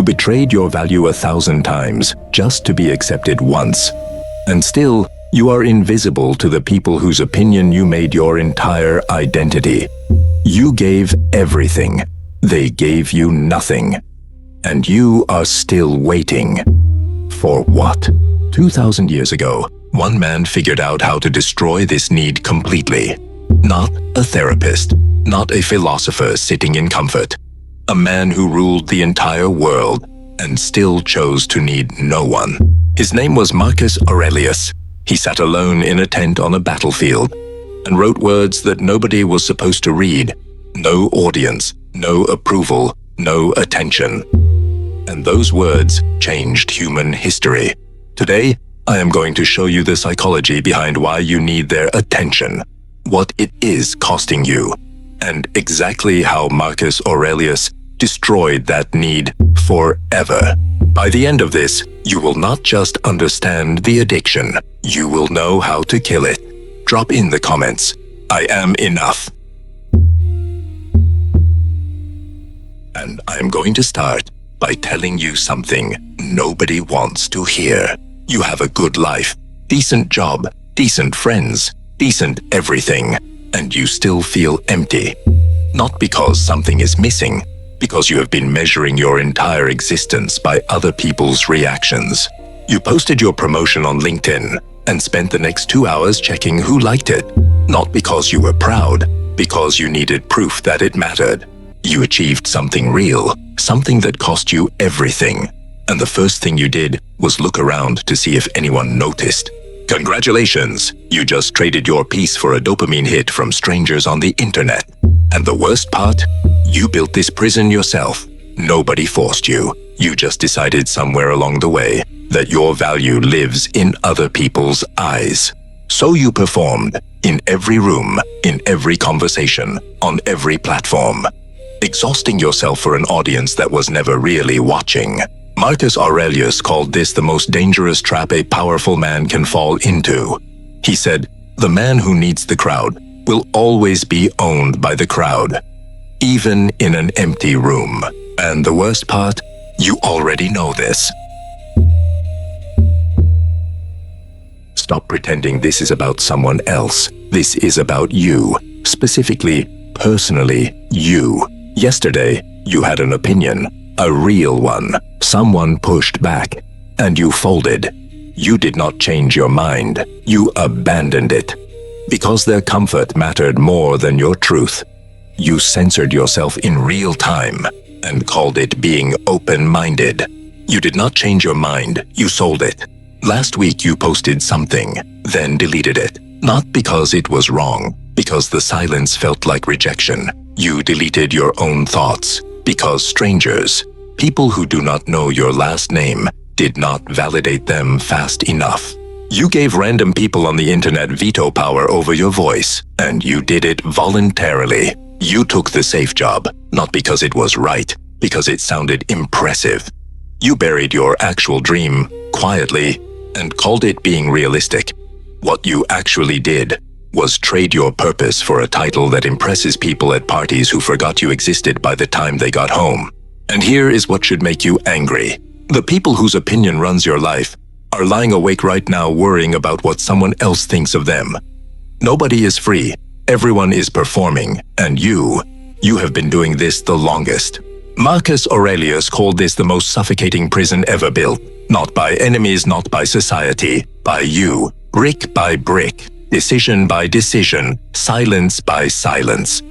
You betrayed your value 1,000 times just to be accepted once. And still, you are invisible to the people whose opinion you made your entire identity. You gave everything. They gave you nothing. And you are still waiting. For what? 2,000 years ago, one man figured out how to destroy this need completely. Not a therapist, not a philosopher sitting in comfort. A man who ruled the entire world and still chose to need no one. His name was Marcus Aurelius. He sat alone in a tent on a battlefield and wrote words that nobody was supposed to read. No audience, no approval, no attention. And those words changed human history. Today, I am going to show you the psychology behind why you need their attention, what it is costing you, and exactly how Marcus Aurelius destroyed that need forever. By the end of this, you will not just understand the addiction, you will know how to kill it. Drop in the comments, I am enough. And I am going to start by telling you something nobody wants to hear. You have a good life, decent job, decent friends, decent everything, and you still feel empty. Not because something is missing, because you have been measuring your entire existence by other people's reactions. You posted your promotion on LinkedIn and spent the next 2 hours checking who liked it. Not because you were proud, because you needed proof that it mattered. You achieved something real, something that cost you everything. And the first thing you did was look around to see if anyone noticed. Congratulations! You just traded your peace for a dopamine hit from strangers on the internet. And the worst part? You built this prison yourself. Nobody forced you. You just decided somewhere along the way that your value lives in other people's eyes. So you performed in every room, in every conversation, on every platform, exhausting yourself for an audience that was never really watching. Marcus Aurelius called this the most dangerous trap a powerful man can fall into. He said, "The man who needs the crowd will always be owned by the crowd, even in an empty room." And the worst part, you already know this. Stop pretending this is about someone else. This is about you. Specifically, personally, you. Yesterday, you had an opinion, a real one. Someone pushed back, and you folded. You did not change your mind. You abandoned it. Because their comfort mattered more than your truth. You censored yourself in real time and called it being open-minded. You did not change your mind, you sold it. Last week you posted something, then deleted it. Not because it was wrong, because the silence felt like rejection. You deleted your own thoughts, because strangers, people who do not know your last name, did not validate them fast enough. You gave random people on the internet veto power over your voice, and you did it voluntarily. You took the safe job, not because it was right, because it sounded impressive. You buried your actual dream quietly and called it being realistic. What you actually did was trade your purpose for a title that impresses people at parties who forgot you existed by the time they got home. And here is what should make you angry. The people whose opinion runs your life are lying awake right now worrying about what someone else thinks of them. Nobody is free. Everyone is performing, and you have been doing this the longest. Marcus Aurelius called this the most suffocating prison ever built. Not by enemies, not by society, by you. Brick by brick, decision by decision, silence by silence.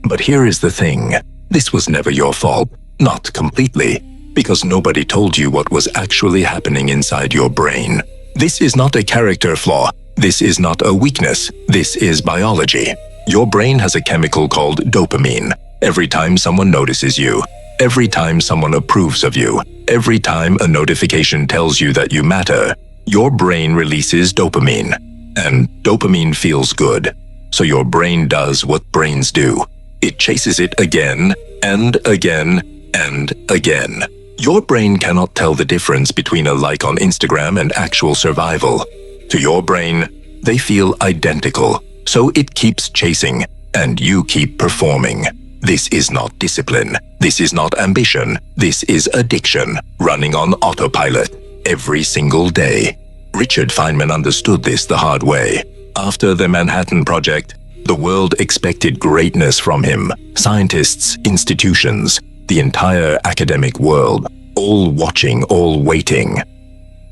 But here is the thing. This was never your fault. Not completely. Because nobody told you what was actually happening inside your brain. This is not a character flaw. This is not a weakness. This is biology. Your brain has a chemical called dopamine. Every time someone notices you, every time someone approves of you, every time a notification tells you that you matter, your brain releases dopamine. And dopamine feels good. So your brain does what brains do. It chases it again and again and again. Your brain cannot tell the difference between a like on Instagram and actual survival. To your brain, they feel identical, so it keeps chasing, and you keep performing. This is not discipline. This is not ambition. This is addiction, running on autopilot every single day. Richard Feynman understood this the hard way. After the Manhattan Project, the world expected greatness from him. Scientists, institutions, the entire academic world, all watching, all waiting.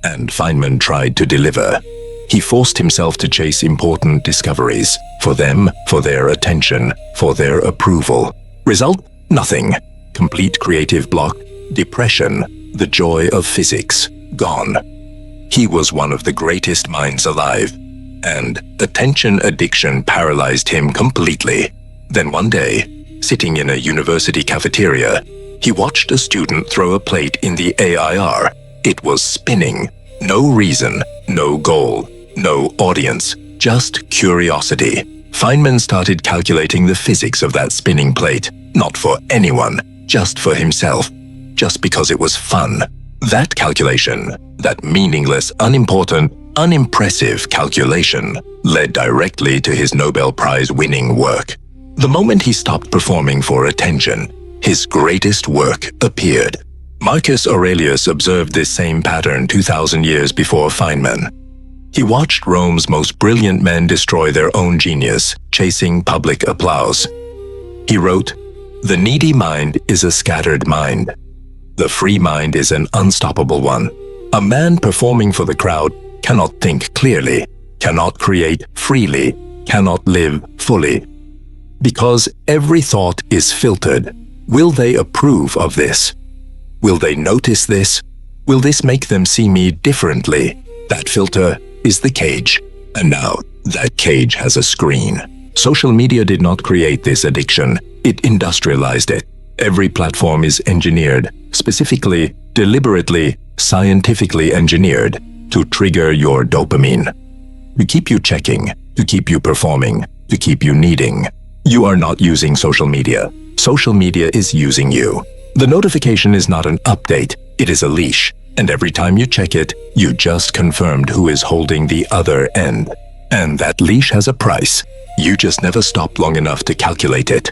And Feynman tried to deliver. He forced himself to chase important discoveries, for them, for their attention, for their approval. Result? Nothing. Complete creative block, depression, the joy of physics, gone. He was one of the greatest minds alive, and attention addiction paralyzed him completely. Then one day, sitting in a university cafeteria, he watched a student throw a plate in the AIR. It was spinning. No reason, no goal, no audience, just curiosity. Feynman started calculating the physics of that spinning plate, not for anyone, just for himself, just because it was fun. That calculation, that meaningless, unimportant, unimpressive calculation, led directly to his Nobel Prize-winning work. The moment he stopped performing for attention, his greatest work appeared. Marcus Aurelius observed this same pattern 2,000 years before Feynman. He watched Rome's most brilliant men destroy their own genius, chasing public applause. He wrote, "The needy mind is a scattered mind. The free mind is an unstoppable one. A man performing for the crowd cannot think clearly, cannot create freely, cannot live fully. Because every thought is filtered. Will they approve of this? Will they notice this? Will this make them see me differently? That filter is the cage. And now, that cage has a screen. Social media did not create this addiction. It industrialized it. Every platform is engineered, specifically, deliberately, scientifically engineered to trigger your dopamine. To keep you checking, to keep you performing, to keep you needing. You are not using social media. Social media is using you. The notification is not an update, it is a leash. And every time you check it, you just confirmed who is holding the other end. And that leash has a price. You just never stopped long enough to calculate it.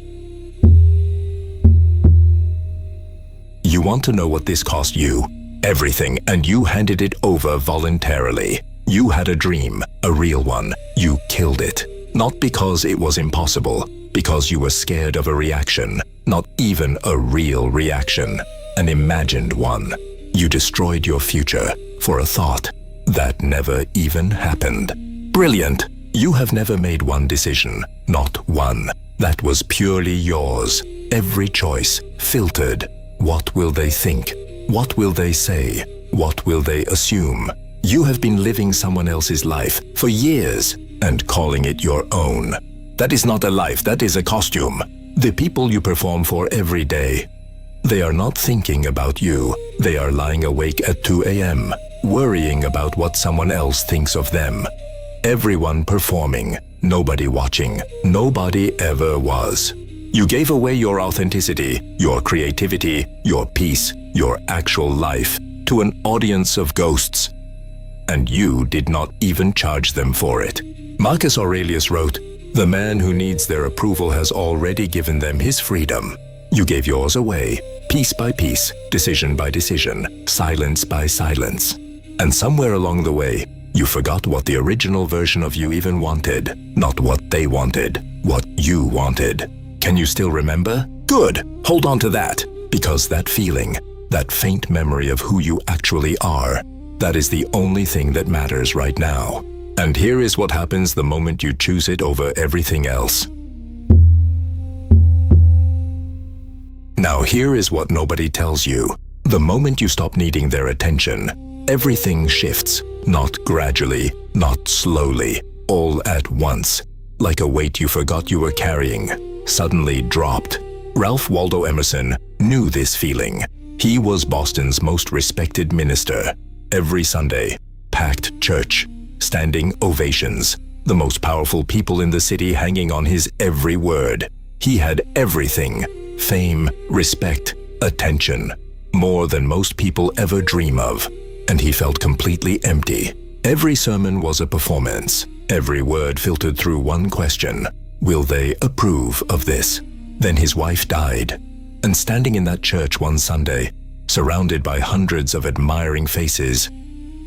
You want to know what this cost you? Everything, and you handed it over voluntarily. You had a dream, a real one. You killed it. Not because it was impossible, because you were scared of a reaction. Not even a real reaction, an imagined one. You destroyed your future for a thought that never even happened. Brilliant! You have never made one decision, not one. That was purely yours. Every choice, filtered. What will they think? What will they say? What will they assume? You have been living someone else's life for years and calling it your own. That is not a life, that is a costume. The people you perform for every day, they are not thinking about you. They are lying awake at 2 a.m., worrying about what someone else thinks of them. Everyone performing, nobody watching, nobody ever was. You gave away your authenticity, your creativity, your peace, your actual life to an audience of ghosts. And you did not even charge them for it. Marcus Aurelius wrote, "The man who needs their approval has already given them his freedom." You gave yours away, piece by piece, decision by decision, silence by silence. And somewhere along the way, you forgot what the original version of you even wanted, not what they wanted, what you wanted. Can you still remember? Good, hold on to that, because that feeling, that faint memory of who you actually are, that is the only thing that matters right now. And here is what happens the moment you choose it over everything else. Now here is what nobody tells you. The moment you stop needing their attention, everything shifts, not gradually, not slowly, all at once. Like a weight you forgot you were carrying, suddenly dropped. Ralph Waldo Emerson knew this feeling. He was Boston's most respected minister. Every Sunday, packed church, standing ovations, the most powerful people in the city hanging on his every word. He had everything, fame, respect, attention, more than most people ever dream of. And he felt completely empty. Every sermon was a performance. Every word filtered through one question. Will they approve of this? Then his wife died, and standing in that church one Sunday, surrounded by hundreds of admiring faces,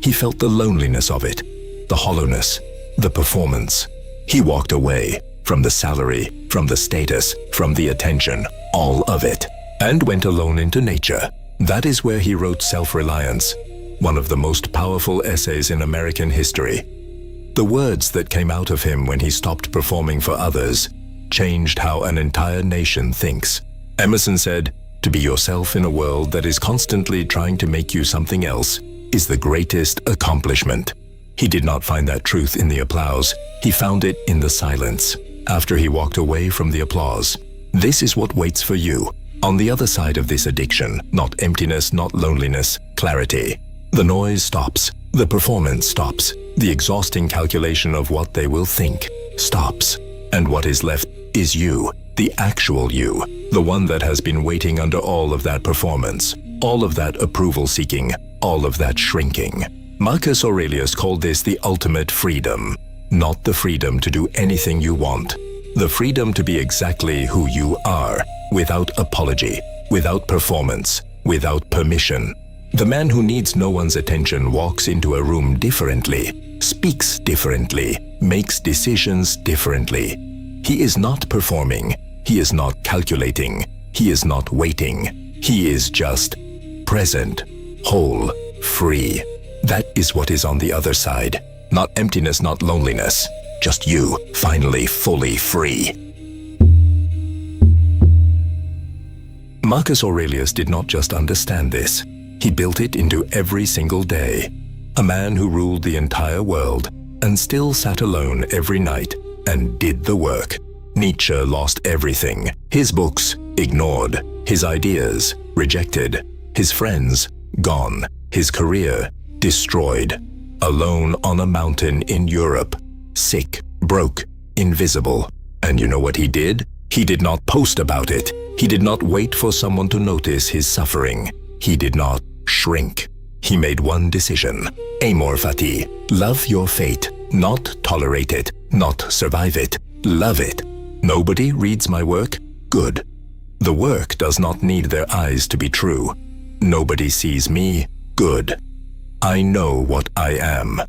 he felt the loneliness of it, the hollowness, the performance. He walked away from the salary, from the status, from the attention, all of it, and went alone into nature. That is where he wrote Self-Reliance, one of the most powerful essays in American history. The words that came out of him when he stopped performing for others changed how an entire nation thinks. Emerson said, "To be yourself in a world that is constantly trying to make you something else is the greatest accomplishment." He did not find that truth in the applause. He found it in the silence, after he walked away from the applause. This is what waits for you on the other side of this addiction. Not emptiness, not loneliness, clarity. The noise stops. The performance stops. The exhausting calculation of what they will think stops. And what is left is you, the actual you, the one that has been waiting under all of that performance, all of that approval seeking, all of that shrinking. Marcus Aurelius called this the ultimate freedom. Not the freedom to do anything you want. The freedom to be exactly who you are, without apology, without performance, without permission. The man who needs no one's attention walks into a room differently, speaks differently, makes decisions differently. He is not performing. He is not calculating. He is not waiting. He is just present, whole, free. That is what is on the other side. Not emptiness, not loneliness. Just you, finally fully free. Marcus Aurelius did not just understand this. He built it into every single day. A man who ruled the entire world and still sat alone every night and did the work. Nietzsche lost everything. His books ignored. His ideas rejected. His friends gone. His career destroyed. Alone on a mountain in Europe. Sick, broke, invisible. And you know what he did? He did not post about it. He did not wait for someone to notice his suffering. He did not shrink. He made one decision. Amor fati. Love your fate. Not tolerate it. Not survive it. Love it. Nobody reads my work? Good. The work does not need their eyes to be true. Nobody sees me? Good. I know what I am.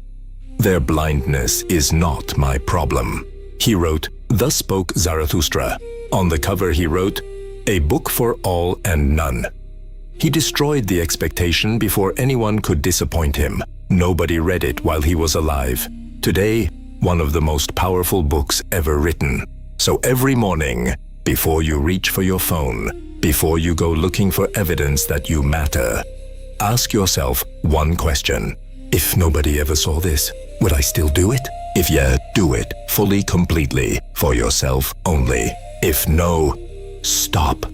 Their blindness is not my problem. He wrote, Thus Spoke Zarathustra. On the cover he wrote, A book for all and none. He destroyed the expectation before anyone could disappoint him. Nobody read it while he was alive. Today, one of the most powerful books ever written. So every morning, before you reach for your phone, before you go looking for evidence that you matter, ask yourself one question. If nobody ever saw this, would I still do it? If yeah, do it fully, completely, for yourself only. If no, stop.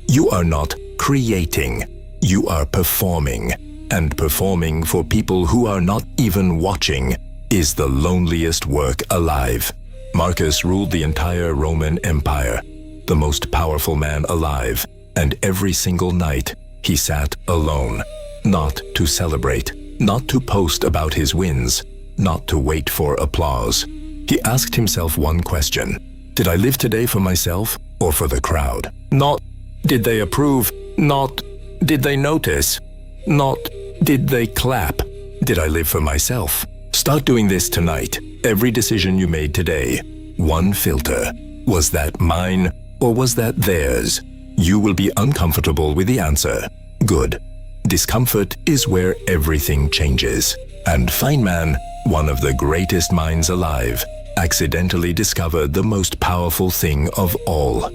You are not creating, you are performing. And performing for people who are not even watching is the loneliest work alive. Marcus ruled the entire Roman Empire, the most powerful man alive, and every single night he sat alone, not to celebrate, not to post about his wins, not to wait for applause. He asked himself one question. Did I live today for myself or for the crowd? Not, did they approve? Not, did they notice? Not, did they clap? Did I live for myself? Start doing this tonight. Every decision you made today, one filter. Was that mine or was that theirs? You will be uncomfortable with the answer. Good. Discomfort is where everything changes. And Feynman, one of the greatest minds alive, accidentally discovered the most powerful thing of all.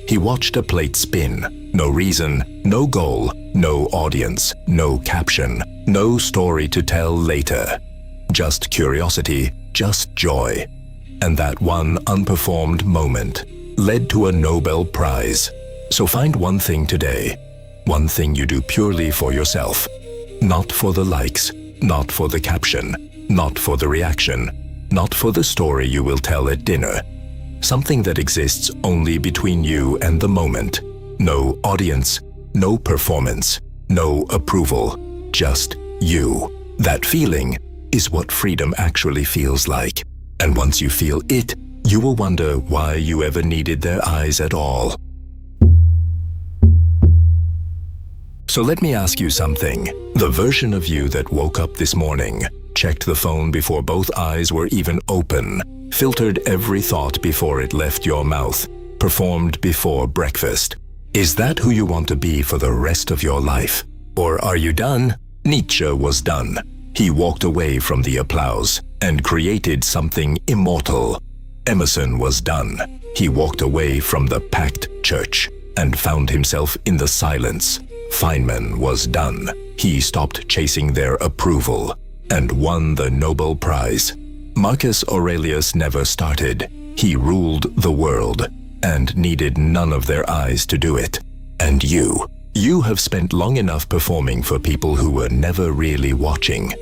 He watched a plate spin. No reason, no goal, no audience, no caption, no story to tell later. Just curiosity, just joy. And that one unperformed moment led to a Nobel Prize. So find one thing today, one thing you do purely for yourself. Not for the likes, not for the caption, not for the reaction, not for the story you will tell at dinner. Something that exists only between you and the moment. No audience, no performance, no approval, just you. That feeling is what freedom actually feels like. And once you feel it, you will wonder why you ever needed their eyes at all. So let me ask you something. The version of you that woke up this morning, checked the phone before both eyes were even open, filtered every thought before it left your mouth, performed before breakfast. Is that who you want to be for the rest of your life? Or are you done? Nietzsche was done. He walked away from the applause and created something immortal. Emerson was done. He walked away from the packed church and found himself in the silence. Feynman was done. He stopped chasing their approval and won the Nobel Prize. Marcus Aurelius never started. He ruled the world and needed none of their eyes to do it. And you have spent long enough performing for people who were never really watching.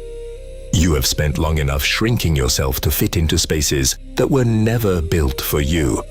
You have spent long enough shrinking yourself to fit into spaces that were never built for you.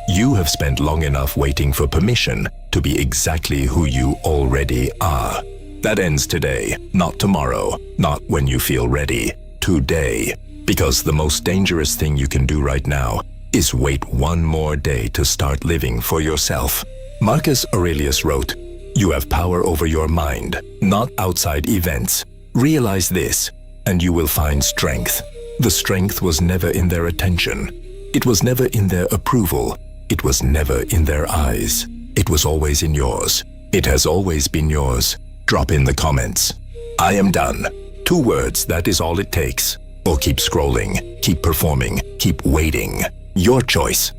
You have spent long enough waiting for permission to be exactly who you already are. That ends today, not tomorrow, not when you feel ready. Today. Because the most dangerous thing you can do right now is wait one more day to start living for yourself. Marcus Aurelius wrote, "You have power over your mind, not outside events. Realize this, and you will find strength." The strength was never in their attention. It was never in their approval. It was never in their eyes. It was always in yours. It has always been yours. Drop in the comments. I am done. 2 words, that is all it takes. Or keep scrolling, keep performing, keep waiting. Your choice.